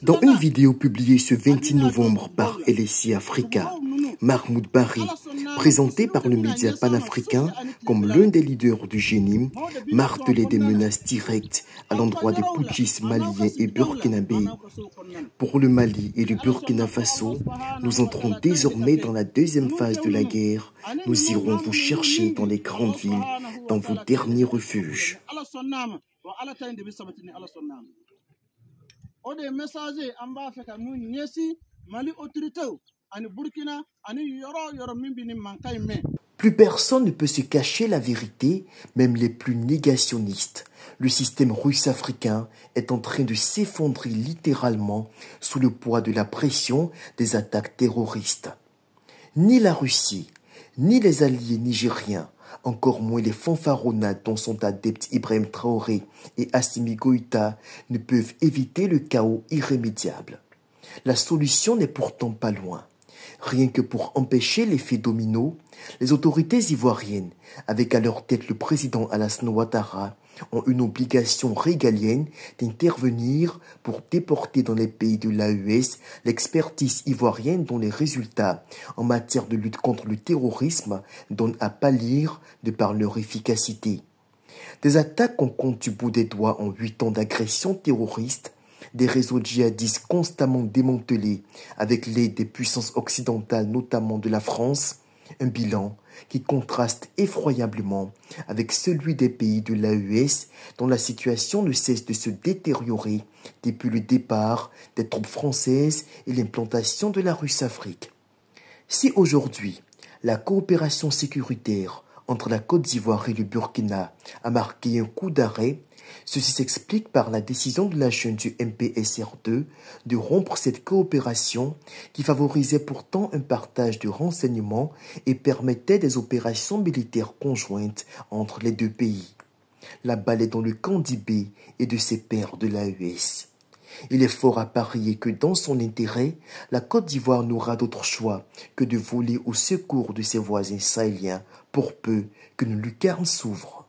Dans une vidéo publiée ce 26 novembre par LSI Africa, Mahmoud Barry, présenté par le média panafricain comme l'un des leaders du Génim, martelait des menaces directes à l'endroit des putschistes maliens et burkinabés. Pour le Mali et le Burkina Faso, nous entrons désormais dans la deuxième phase de la guerre. Nous irons vous chercher dans les grandes villes, dans vos derniers refuges. Plus personne ne peut se cacher la vérité, même les plus négationnistes. Le système russe-africain est en train de s'effondrer littéralement sous le poids de la pression des attaques terroristes. Ni la Russie, ni les alliés nigériens, encore moins les fanfaronnades dont sont adeptes Ibrahim Traoré et Assimi Goïta, ne peuvent éviter le chaos irrémédiable. La solution n'est pourtant pas loin. Rien que pour empêcher l'effet domino, les autorités ivoiriennes, avec à leur tête le président Alassane Ouattara, ont une obligation régalienne d'intervenir pour déporter dans les pays de l'AES l'expertise ivoirienne dont les résultats en matière de lutte contre le terrorisme donnent à pâlir de par leur efficacité. Des attaques qu'on compte du bout des doigts en 8 ans d'agression terroriste, des réseaux djihadistes constamment démantelés avec l'aide des puissances occidentales, notamment de la France, un bilan qui contraste effroyablement avec celui des pays de l'AES dont la situation ne cesse de se détériorer depuis le départ des troupes françaises et l'implantation de la Russe-Afrique. Si aujourd'hui, la coopération sécuritaire entre la Côte d'Ivoire et le Burkina a marqué un coup d'arrêt, ceci s'explique par la décision de la junte du MPSR2 de rompre cette coopération qui favorisait pourtant un partage de renseignements et permettait des opérations militaires conjointes entre les deux pays. La balle est dans le camp d'Ibé et de ses pairs de l'AES. Il est fort à parier que dans son intérêt, la Côte d'Ivoire n'aura d'autre choix que de voler au secours de ses voisins sahéliens pour peu que nos lucarnes s'ouvrent.